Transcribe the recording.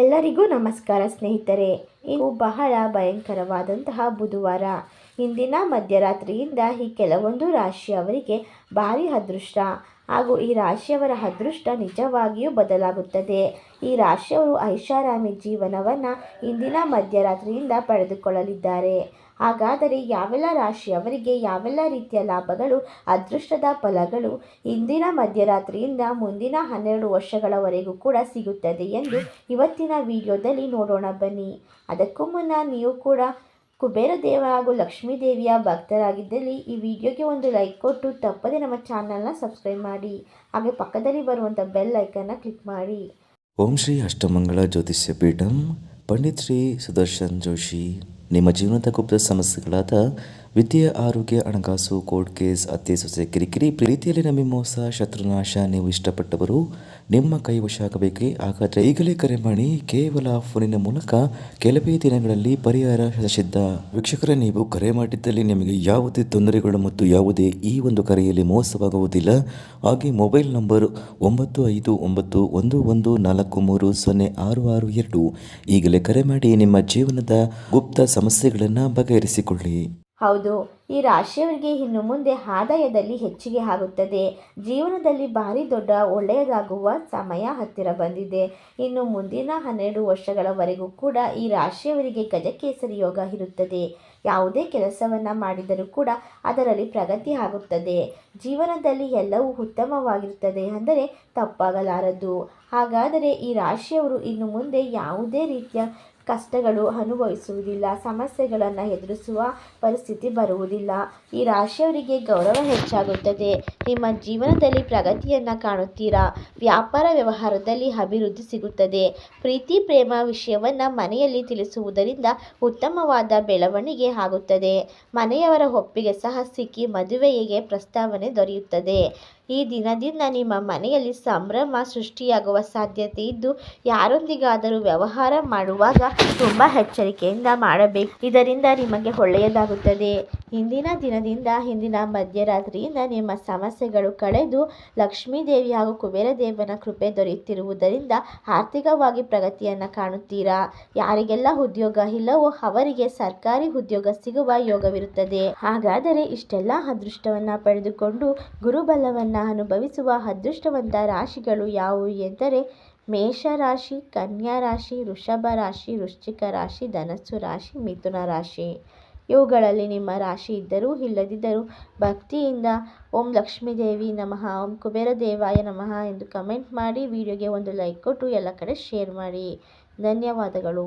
ಎಲ್ಲರಿಗೂ ನಮಸ್ಕಾರ ಸ್ನೇಹಿತರೆ. ಇದು ಬಹಳ ಭಯಂಕರವಾದಂತಹ ಬುಧವಾರ. ಇಂದಿನ ಮಧ್ಯರಾತ್ರಿಯಿಂದ ಈ ಕೆಲವೊಂದು ರಾಶಿಯವರಿಗೆ ಭಾರಿ ಅದೃಷ್ಟ ಹಾಗೂ ಈ ರಾಶಿಯವರ ಅದೃಷ್ಟ ನಿಜವಾಗಿಯೂ ಬದಲಾಗುತ್ತದೆ. ಈ ರಾಶಿಯವರು ಐಷಾರಾಮಿ ಜೀವನವನ್ನು ಇಂದಿನ ಮಧ್ಯರಾತ್ರಿಯಿಂದ ಪಡೆದುಕೊಳ್ಳಲಿದ್ದಾರೆ. ಹಾಗಾದರೆ ಯಾವೆಲ್ಲ ರಾಶಿಯವರಿಗೆ ಯಾವೆಲ್ಲ ರೀತಿಯ ಲಾಭಗಳು, ಅದೃಷ್ಟದ ಫಲಗಳು ಇಂದಿನ ಮಧ್ಯರಾತ್ರಿಯಿಂದ ಮುಂದಿನ 12 ವರ್ಷಗಳವರೆಗೂ ಕೂಡ ಸಿಗುತ್ತದೆ ಎಂದು ಇವತ್ತಿನ ವಿಡಿಯೋದಲ್ಲಿ ನೋಡೋಣ ಬನ್ನಿ. ಅದಕ್ಕೂ ಮುನ್ನ ನೀವು ಕೂಡ ಕುಬೇರ ದೇವ ಹಾಗೂ ಲಕ್ಷ್ಮೀ ದೇವಿಯ ಭಕ್ತರಾಗಿದ್ದಲ್ಲಿ ಈ ವಿಡಿಯೋಗೆ ಒಂದು ಲೈಕ್ ಕೊಟ್ಟು ತಪ್ಪದೆ ನಮ್ಮ ಚಾನಲ್ನ ಸಬ್ಸ್ಕ್ರೈಬ್ ಮಾಡಿ. ಹಾಗೆ ಪಕ್ಕದಲ್ಲಿ ಬರುವಂಥ ಬೆಲ್ ಐಕನ್ನ ಕ್ಲಿಕ್ ಮಾಡಿ. ಓಂ ಶ್ರೀ ಅಷ್ಟಮಂಗಳ ಜ್ಯೋತಿಷ್ಯ ಪೀಠಂ ಪಂಡಿತ್ ಶ್ರೀ ಸುದರ್ಶನ್ ಜೋಶಿ. ನಿಮ್ಮ ಜೀವನದ ಗುಪ್ತ ಸಮಸ್ಯೆಗಳಾದ ವಿದ್ಯೆ, ಆರೋಗ್ಯ, ಹಣಕಾಸು, ಕೋರ್ಟ್ ಕೇಸ್, ಅತ್ತೆ ಸೊಸೆ ಕಿರಿಕಿರಿ, ಪ್ರೀತಿಯಲ್ಲಿ ನಂಬಿ ಮೋಸ, ಶತ್ರುನಾಶ, ನೀವು ಇಷ್ಟಪಟ್ಟವರು ನಿಮ್ಮ ಕೈವಶ ಆಗಬೇಕೇ? ಹಾಗಾದರೆ ಈಗಲೇ ಕರೆ ಮಾಡಿ. ಕೇವಲ ಫೋನಿನ ಮೂಲಕ ಕೆಲವೇ ದಿನಗಳಲ್ಲಿ ಪರಿಹಾರ ಸಿದ್ಧ. ವೀಕ್ಷಕರೇ, ನೀವು ಕರೆ ಮಾಡಿದ್ದಲ್ಲಿ ನಿಮಗೆ ಯಾವುದೇ ತೊಂದರೆಗಳು ಮತ್ತು ಯಾವುದೇ ಈ ಒಂದು ಕರೆಯಲ್ಲಿ ಮೋಸವಾಗುವುದಿಲ್ಲ. ಹಾಗೆ ಮೊಬೈಲ್ ನಂಬರ್ 951114306662 ಈಗಲೇ ಕರೆ ಮಾಡಿ ನಿಮ್ಮ ಜೀವನದ ಗುಪ್ತ ಸಮಸ್ಯೆಗಳನ್ನು ಬಗೆಹರಿಸಿಕೊಳ್ಳಿ. ಹೌದು, ಈ ರಾಶಿಯವರಿಗೆ ಇನ್ನು ಮುಂದೆ ಆದಾಯದಲ್ಲಿ ಹೆಚ್ಚಿಗೆ ಆಗುತ್ತದೆ. ಜೀವನದಲ್ಲಿ ಭಾರಿ ದೊಡ್ಡ ಒಳ್ಳೆಯದಾಗುವ ಸಮಯ ಹತ್ತಿರ ಬಂದಿದೆ. ಇನ್ನು ಮುಂದಿನ 12 ವರ್ಷಗಳವರೆಗೂ ಕೂಡ ಈ ರಾಶಿಯವರಿಗೆ ಗಜಕೇಸರಿ ಯೋಗ ಇರುತ್ತದೆ. ಯಾವುದೇ ಕೆಲಸವನ್ನು ಮಾಡಿದರೂ ಕೂಡ ಅದರಲ್ಲಿ ಪ್ರಗತಿ ಆಗುತ್ತದೆ. ಜೀವನದಲ್ಲಿ ಎಲ್ಲವೂ ಉತ್ತಮವಾಗಿರುತ್ತದೆ ಅಂದರೆ ತಪ್ಪಾಗಲಾರದು. ಹಾಗಾದರೆ ಈ ರಾಶಿಯವರು ಇನ್ನು ಮುಂದೆ ಯಾವುದೇ ರೀತಿಯ ಕಷ್ಟಗಳು ಅನುಭವಿಸುವುದಿಲ್ಲ, ಸಮಸ್ಯೆಗಳನ್ನು ಎದುರಿಸುವ ಪರಿಸ್ಥಿತಿ ಬರುವುದಿಲ್ಲ. ಈ ರಾಶಿಯವರಿಗೆ ಗೌರವ ಹೆಚ್ಚಾಗುತ್ತದೆ. ನಿಮ್ಮ ಜೀವನದಲ್ಲಿ ಪ್ರಗತಿಯನ್ನು ಕಾಣುತ್ತೀರಾ. ವ್ಯಾಪಾರ ವ್ಯವಹಾರದಲ್ಲಿ ಅಭಿವೃದ್ಧಿ ಸಿಗುತ್ತದೆ. ಪ್ರೀತಿ ಪ್ರೇಮ ವಿಷಯವನ್ನು ಮನೆಯಲ್ಲಿ ತಿಳಿಸುವುದರಿಂದ ಉತ್ತಮವಾದ ಬೆಳವಣಿಗೆ ಆಗುತ್ತದೆ. ಮನೆಯವರ ಒಪ್ಪಿಗೆ ಸಹ ಸಿಕ್ಕಿ ಮದುವೆಗೆ ಪ್ರಸ್ತಾವನೆ ದೊರೆಯುತ್ತದೆ. ಈ ದಿನದಿಂದ ನಿಮ್ಮ ಮನೆಯಲ್ಲಿ ಸಂಭ್ರಮ ಸೃಷ್ಟಿಯಾಗುವ ಸಾಧ್ಯತೆ ಇದ್ದು, ಯಾರೊಂದಿಗಾದರೂ ವ್ಯವಹಾರ ಮಾಡುವಾಗ ತುಂಬ ಎಚ್ಚರಿಕೆಯಿಂದ ಮಾಡಬೇಕು. ಇದರಿಂದ ನಿಮಗೆ ಒಳ್ಳೆಯದಾಗುತ್ತದೆ. ಇಂದಿನ ದಿನದಿಂದ ಇಂದಿನ ಮಧ್ಯರಾತ್ರಿಯಿಂದ ನಿಮ್ಮ ಸಮಸ್ಯೆಗಳು ಕಳೆದು ಲಕ್ಷ್ಮೀ ದೇವಿ ಹಾಗೂ ಕುಬೇರ ದೇವನ ಕೃಪೆ ದೊರೆಯುತ್ತಿರುವುದರಿಂದ ಆರ್ಥಿಕವಾಗಿ ಪ್ರಗತಿಯನ್ನು ಕಾಣುತ್ತೀರಾ. ಯಾರಿಗೆಲ್ಲ ಉದ್ಯೋಗ ಇಲ್ಲವೋ ಅವರಿಗೆ ಸರ್ಕಾರಿ ಉದ್ಯೋಗ ಸಿಗುವ ಯೋಗವಿರುತ್ತದೆ. ಹಾಗಾದರೆ ಇಷ್ಟೆಲ್ಲ ಅದೃಷ್ಟವನ್ನು ಪಡೆದುಕೊಂಡು ಗುರುಬಲವನ್ನು ಅನುಭವಿಸುವ ಅದೃಷ್ಟವಂತ ರಾಶಿಗಳು ಯಾವುವು ಎಂದರೆ ಮೇಷರಾಶಿ, ಕನ್ಯಾ ರಾಶಿ, ವೃಷಭ ರಾಶಿ, ವೃಶ್ಚಿಕ ರಾಶಿ, ಧನಸ್ಸು ರಾಶಿ, ಮಿಥುನ ರಾಶಿ. ಇವುಗಳಲ್ಲಿ ನಿಮ್ಮ ರಾಶಿ ಇದ್ದರೂ ಇಲ್ಲದಿದ್ದರೂ ಭಕ್ತಿಯಿಂದ ಓಂ ಲಕ್ಷ್ಮೀ ದೇವಿ ನಮಃ, ಓಂ ಕುಬೇರ ದೇವಾಯ ನಮಃ ಎಂದು ಕಮೆಂಟ್ ಮಾಡಿ. ವಿಡಿಯೋಗೆ ಒಂದು ಲೈಕ್ ಕೊಟ್ಟು ಎಲ್ಲ ಕಡೆ ಶೇರ್ ಮಾಡಿ. ಧನ್ಯವಾದಗಳು.